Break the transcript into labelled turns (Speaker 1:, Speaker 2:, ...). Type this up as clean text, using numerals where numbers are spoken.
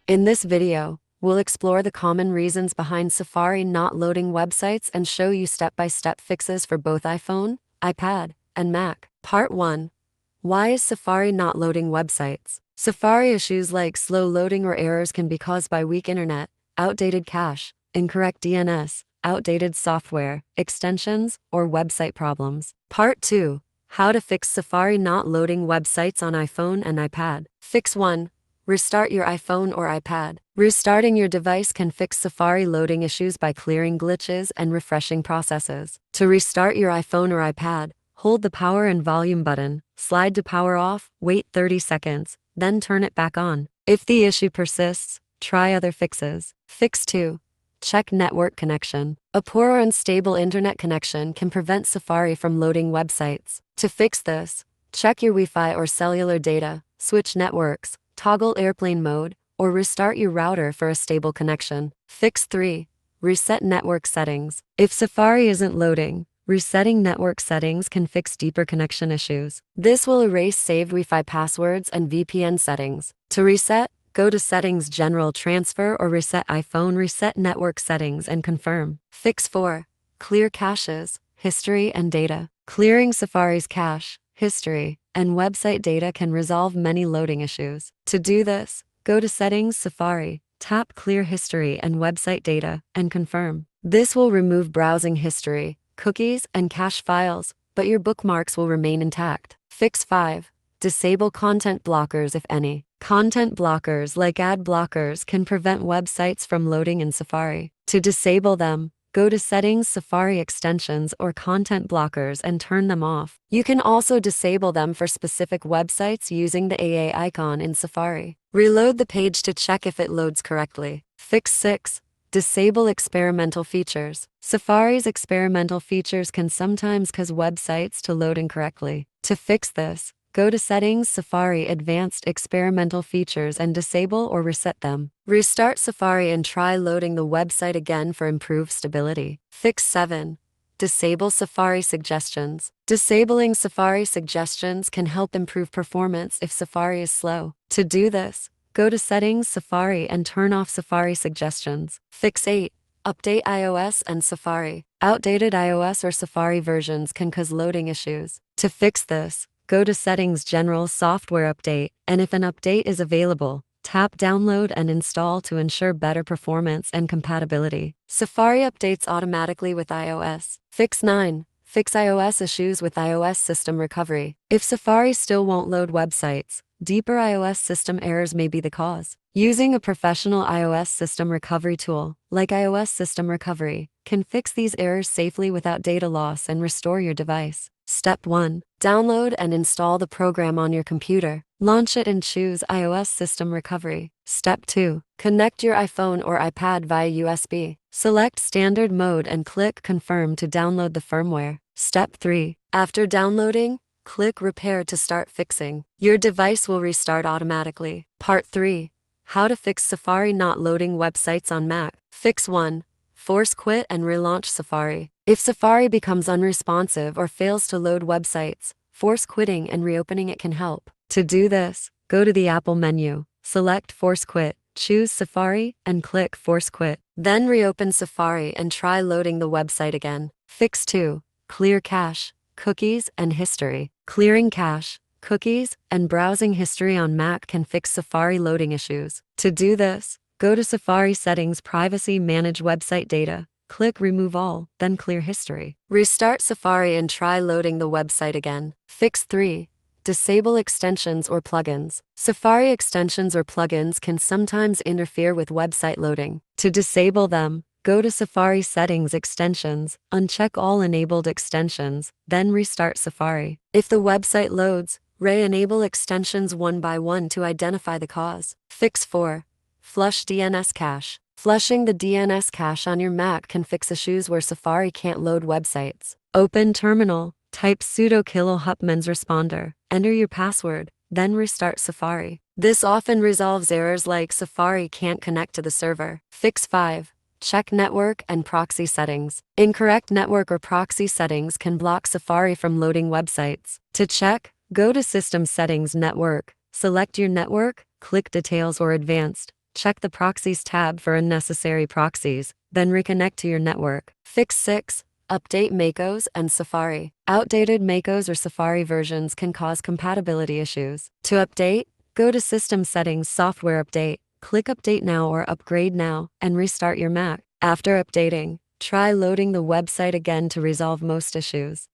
Speaker 1: In this video, we'll explore the common reasons behind Safari not loading websites and show you step-by-step fixes for both iPhone, iPad, and Mac. Part 1. Why is Safari not loading websites? Safari issues like slow loading or errors can be caused by weak internet, outdated cache, incorrect DNS, outdated software, extensions, or website problems. Part 2. How to fix Safari not loading websites on iPhone and iPad. Fix 1. Restart your iPhone or iPad. Restarting your device can fix Safari loading issues by clearing glitches and refreshing processes. To restart your iPhone or iPad, hold the power and volume button, slide to power off, wait 30 seconds, then turn it back on. If the issue persists, try other fixes. Fix 2. Check network connection. A poor or unstable internet connection can prevent Safari from loading websites. To fix this, check your Wi-Fi or cellular data, switch networks, toggle airplane mode, or restart your router for a stable connection. Fix 3. Reset network settings. If Safari isn't loading, resetting network settings can fix deeper connection issues. This will erase saved Wi-Fi passwords and VPN settings. To reset, go to Settings, General, Transfer, or Reset iPhone. Reset network settings and confirm. Fix 4. Clear caches, history, and data. Clearing Safari's cache, history, and website data can resolve many loading issues. To do this, go to Settings, Safari, tap Clear History and Website Data, and confirm. This will remove browsing history, cookies, and cache files, but your bookmarks will remain intact. Fix 5. Disable content blockers if any. Content blockers like ad blockers can prevent websites from loading in Safari. To disable them, go to Settings, Safari Extensions, or Content Blockers and turn them off. You can also disable them for specific websites using the AA icon in Safari. Reload the page to check if it loads correctly. Fix 6. Disable experimental features. Safari's experimental features can sometimes cause websites to load incorrectly. To fix this, go to Settings, Safari Advanced Experimental Features and disable or reset them. Restart Safari and try loading the website again for improved stability. Fix 7. Disable Safari Suggestions. Disabling Safari Suggestions can help improve performance if Safari is slow. To do this, go to Settings, Safari, and turn off Safari Suggestions. Fix 8. Update iOS and Safari. Outdated iOS or Safari versions can cause loading issues. To fix this, go to Settings, General, Software Update, and if an update is available, tap Download and Install to ensure better performance and compatibility. Safari updates automatically with iOS. Fix 9. Fix iOS issues with iOS system recovery. If Safari still won't load websites, deeper iOS system errors may be the cause. Using a professional iOS system recovery tool, like iOS System Recovery, can fix these errors safely without data loss and restore your device. Step 1. Download and install the program on your computer. Launch it and choose iOS System Recovery. Step 2. Connect your iPhone or iPad via USB. Select Standard Mode and click Confirm to download the firmware. Step 3. After downloading, click Repair to start fixing. Your device will restart automatically. Part 3. How to fix Safari not loading websites on Mac. Fix 1. Force quit and relaunch Safari. If Safari becomes unresponsive or fails to load websites, force quitting and reopening it can help. To do this, go to the Apple menu, select Force Quit, choose Safari, and click Force Quit. Then reopen Safari and try loading the website again. Fix 2. Clear cache, cookies, and history. Clearing cache, cookies, and browsing history on Mac can fix Safari loading issues. To do this, go to Safari Settings, Privacy, Manage Website Data. Click Remove All, then Clear History. Restart Safari and try loading the website again. Fix 3. Disable extensions or plugins. Safari extensions or plugins can sometimes interfere with website loading. To disable them, go to Safari Settings, Extensions, uncheck all enabled extensions, then restart Safari. If the website loads, re-enable extensions one by one to identify the cause. Fix 4. Flush DNS Cache. Flushing the DNS cache on your Mac can fix issues where Safari can't load websites. Open Terminal, type sudo kill-hupmans responder, enter your password, then restart Safari. This often resolves errors like Safari can't connect to the server. Fix 5. Check network and proxy settings. Incorrect network or proxy settings can block Safari from loading websites. To check, go to System Settings, Network, select your network, click Details or Advanced, Check the Proxies tab for unnecessary proxies, then reconnect to your network. Fix 6. Update macOS and Safari. Outdated macOS or Safari versions can cause compatibility issues. To update, go to System Settings, Software Update, click Update Now or Upgrade Now, and restart your Mac. After updating, try loading the website again to resolve most issues.